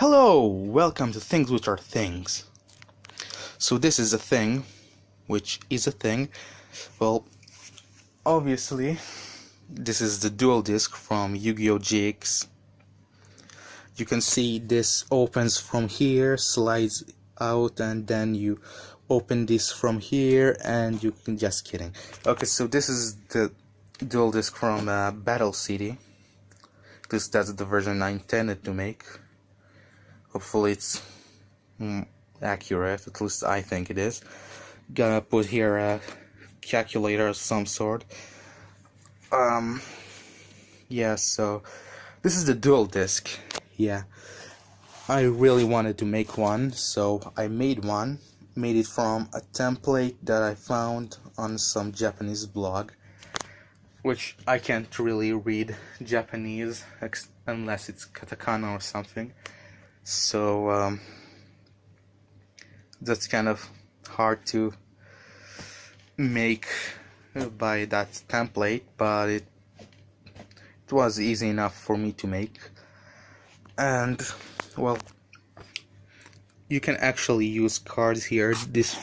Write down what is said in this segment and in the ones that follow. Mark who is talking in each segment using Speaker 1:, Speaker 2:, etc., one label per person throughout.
Speaker 1: Hello, welcome to Things Which Are Things. So this is a thing, which is a thing. Well, obviously, this is the dual disc from Yu-Gi-Oh! GX. You can see this opens from here, slides out, and then you open this from here, and you can just kidding. Okay, so this is the dual disc from Battle City. That's the version I intended to make. Hopefully it's accurate, at least I think it is. Gonna put here a calculator of some sort. Yeah, so this is the dual disc. Yeah, I really wanted to make one, so I made one. Made it from a template that I found on some Japanese blog, which I can't really read Japanese unless it's katakana or something. So that's kind of hard to make by that template, but it was easy enough for me to make. And well, you can actually use cards here. This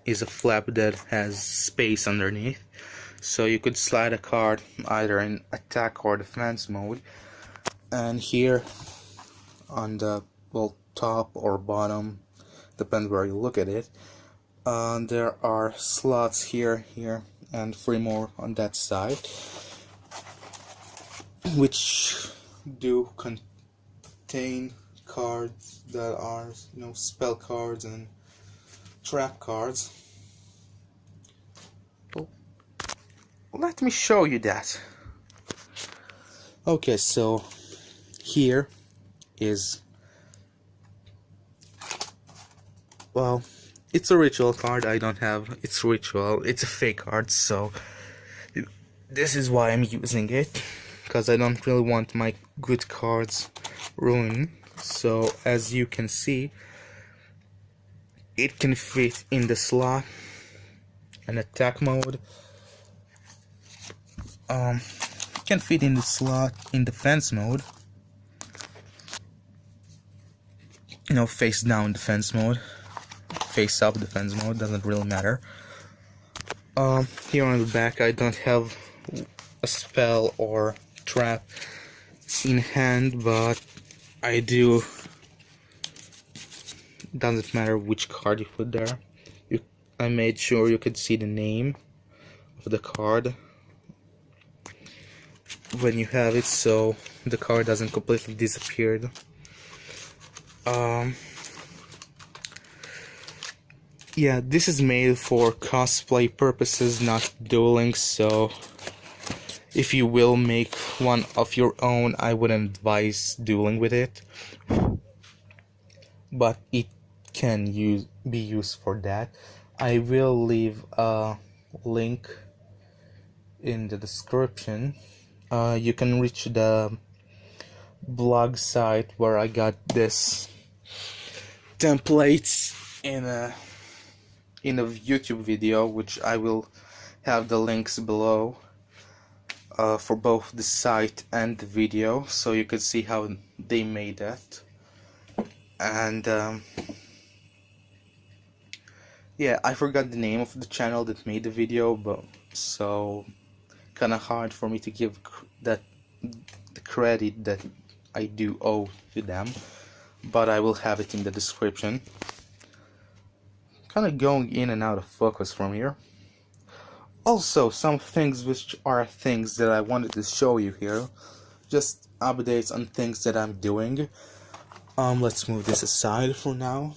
Speaker 1: is a flap that has space underneath, so you could slide a card either in attack or defense mode. And here on the top or bottom, depends where you look at it, there are slots here, and 3 more on that side, which do contain cards that are, spell cards and trap cards. Well, let me show you that. Okay, so here is, well, it's a ritual card. I don't have it's ritual. It's a fake card, so this is why I'm using it, because I don't really want my good cards ruined. So as you can see, it can fit in the slot, an attack mode. Can fit in the slot in defense mode. Face down defense mode, face up defense mode, doesn't really matter. Here on the back I don't have a spell or trap in hand, but I do. Doesn't matter which card you put there. I made sure you could see the name of the card when you have it, so the card doesn't completely disappear. Yeah, this is made for cosplay purposes, not dueling, so if you will make one of your own, I wouldn't advise dueling with it, but it can be used for that. I will leave a link in the description. You can reach the blog site where I got this templates in a YouTube video, which I will have the links below for both the site and the video, so you can see how they made that. And yeah, I forgot the name of the channel that made the video, but so kind of hard for me to give the credit that I do owe to them, but I will have it in the description. Kind of going in and out of focus from here. Also, some things which are things that I wanted to show you here, just updates on things that I'm doing. Let's move this aside for now,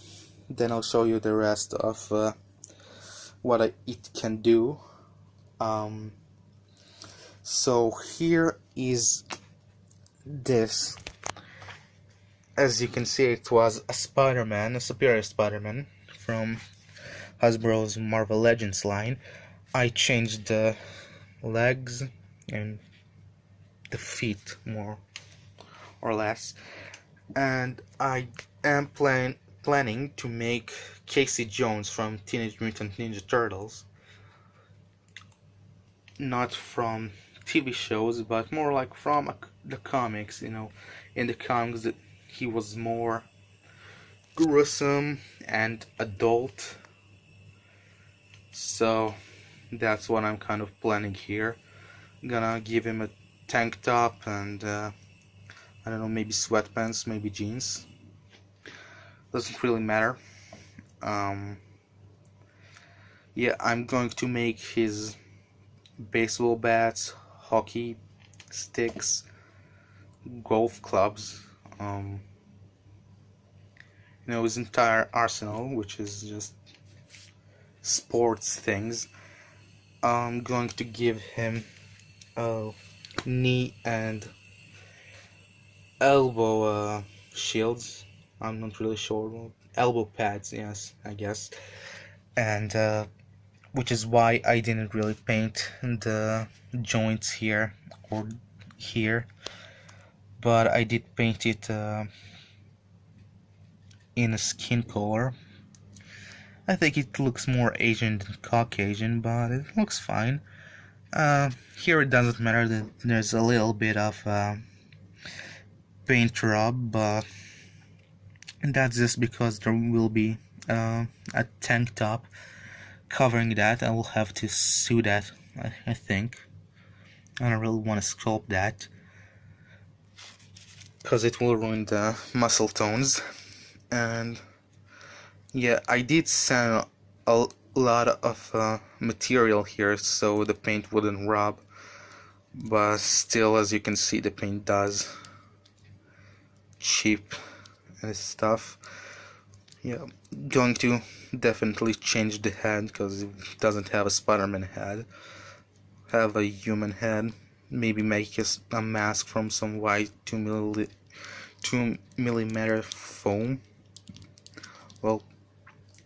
Speaker 1: then I'll show you the rest of what it can do. So here is this. As you can see, it was a Spider-Man, a Superior Spider-Man from Hasbro's Marvel Legends line. I changed the legs and the feet, more or less, and I am planning to make Casey Jones from Teenage Mutant Ninja Turtles, not from TV shows, but more like from the comics. In the comics that he was more gruesome and adult. So that's what I'm kind of planning here. I'm gonna give him a tank top and I don't know, maybe sweatpants, maybe jeans. Doesn't really matter. Um, yeah, I'm going to make his baseball bats, hockey sticks, golf clubs, you know, his entire arsenal, which is just sports things. I'm going to give him knee and elbow shields. I'm not really sure. Elbow pads, yes, I guess. And which is why I didn't really paint the joints here or here, but I did paint it in a skin color. I think it looks more Asian than Caucasian, but it looks fine. Here it doesn't matter that there's a little bit of paint rub, but that's just because there will be a tank top covering that. I will have to sew that, I think. I don't really want to sculpt that because it will ruin the muscle tones. And yeah, I did sand a lot of material here so the paint wouldn't rub, but still, as you can see, the paint does chip and stuff. Yeah, going to definitely change the head because it doesn't have a Spider-Man head. Have a human head. Maybe make a mask from some white 2mm foam. Well,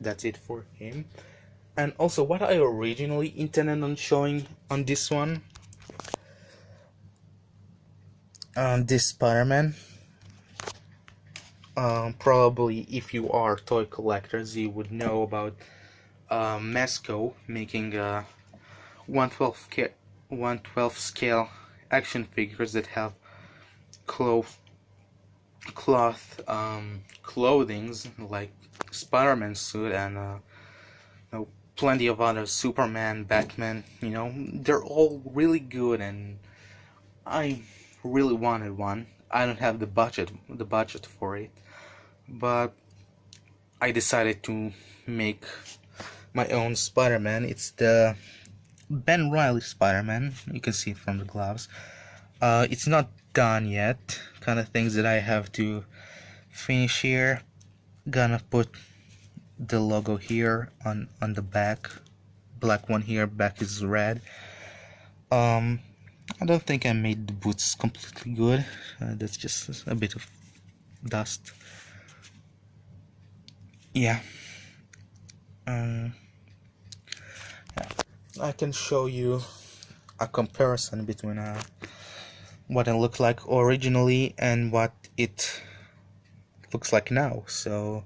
Speaker 1: that's it for him. And also, what I originally intended on showing on this one, this Spider-Man. Probably if you are toy collectors, you would know about Mesco making 1/12 scale action figures that have clothings like Spider-Man suit and you know, plenty of other Superman, Batman. You know, they're all really good, and I really wanted one. I don't have the budget for it, but I decided to make my own Spider-Man. It's the Ben Reilly Spider-Man. You can see it from the gloves. It's not done yet. Kind of things that I have to finish here. Gonna put the logo here on the back. Black one here. Back is red. I don't think I made the boots completely good. That's just a bit of dust. Yeah. Yeah. I can show you a comparison between what it looked like originally and what it looks like now. So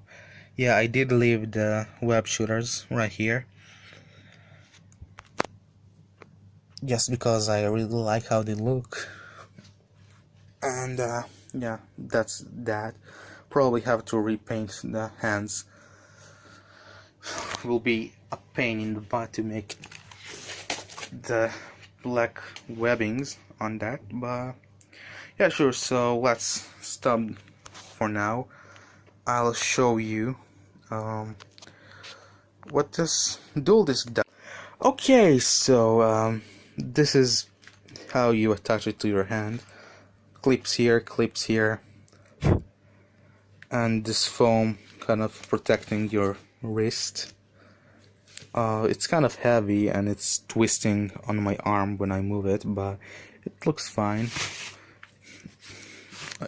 Speaker 1: yeah, I did leave the web shooters right here just because I really like how they look. And yeah, that's that. Probably have to repaint the hands. Will be a pain in the butt to make the black webbings on that, but yeah, sure. So let's stop for now. I'll show you what this dual disc does. Okay, so this is how you attach it to your hand. Clips here, and this foam kind of protecting your wrist. It's kind of heavy and it's twisting on my arm when I move it, but it looks fine.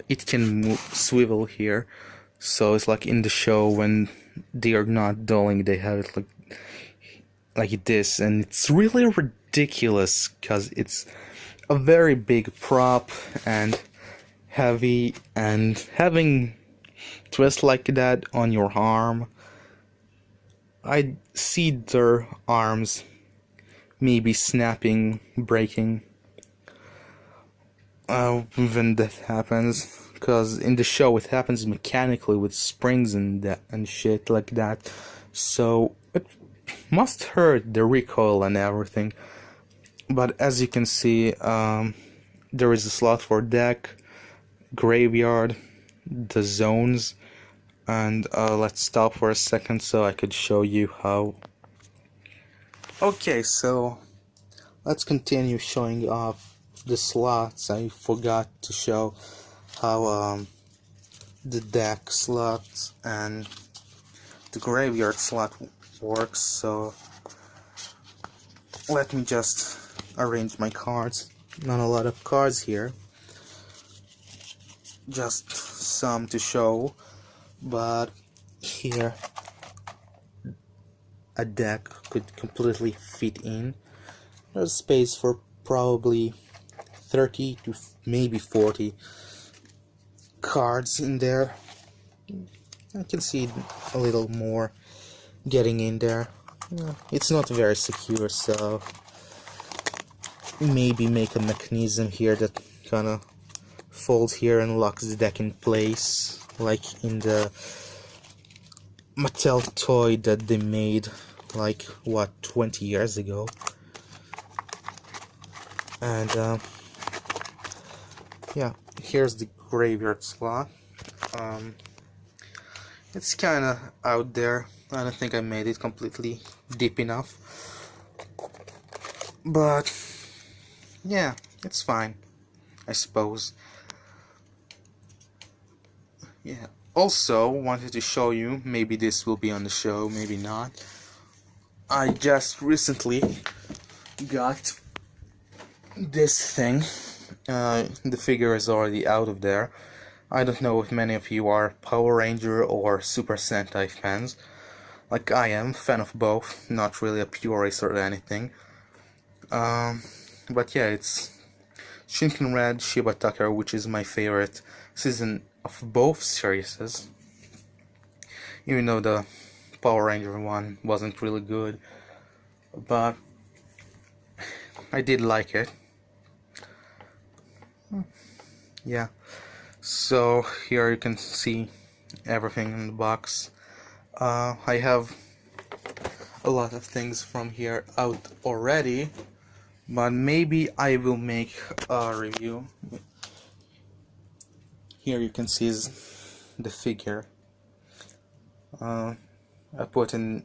Speaker 1: It can swivel here, so it's like in the show when they are not dulling, they have it like this, and it's really ridiculous because it's a very big prop and heavy, and having twist like that on your arm, I see their arms maybe snapping, breaking when that happens, because in the show it happens mechanically with springs and that and shit like that, so it must hurt the recoil and everything. But as you can see, there is a slot for deck, graveyard, the zones, and let's stop for a second so I could show you how. Okay, so let's continue showing off the slots. I forgot to show how the deck slots and the graveyard slot works, so let me just arrange my cards. Not a lot of cards here, just some to show, but here a deck could completely fit in. There's space for probably 30 to maybe 40 cards in there. I can see a little more getting in there. It's not very secure, so maybe make a mechanism here that kind of folds here and locks the deck in place, like in the Mattel toy that they made like what, 20 years ago. And yeah, here's the graveyard slot. It's kinda out there. I don't think I made it completely deep enough, but yeah, it's fine, I suppose. Yeah, also wanted to show you, maybe this will be on the show, maybe not, I just recently got this thing. The figure is already out of there. I don't know if many of you are Power Ranger or Super Sentai fans. Like I am, fan of both, not really a purist or anything. But yeah, it's Shinken Red Shiba Tucker, which is my favorite season of both series. Even though the Power Ranger one wasn't really good, but I did like it. Yeah, so here you can see everything in the box. I have a lot of things from here out already, but maybe I will make a review. Here you can see the figure. I put in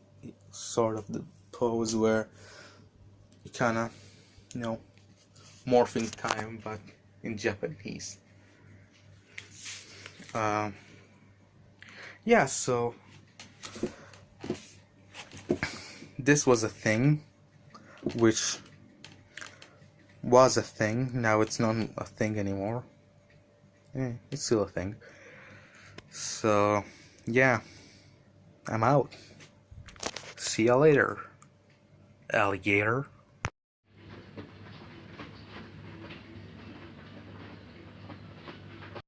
Speaker 1: sort of the pose where you kinda, you know, morphing time, but in Japanese. Yeah, so this was a thing, which was a thing, now it's not a thing anymore. It's still a thing. So, yeah, I'm out. See ya later, alligator.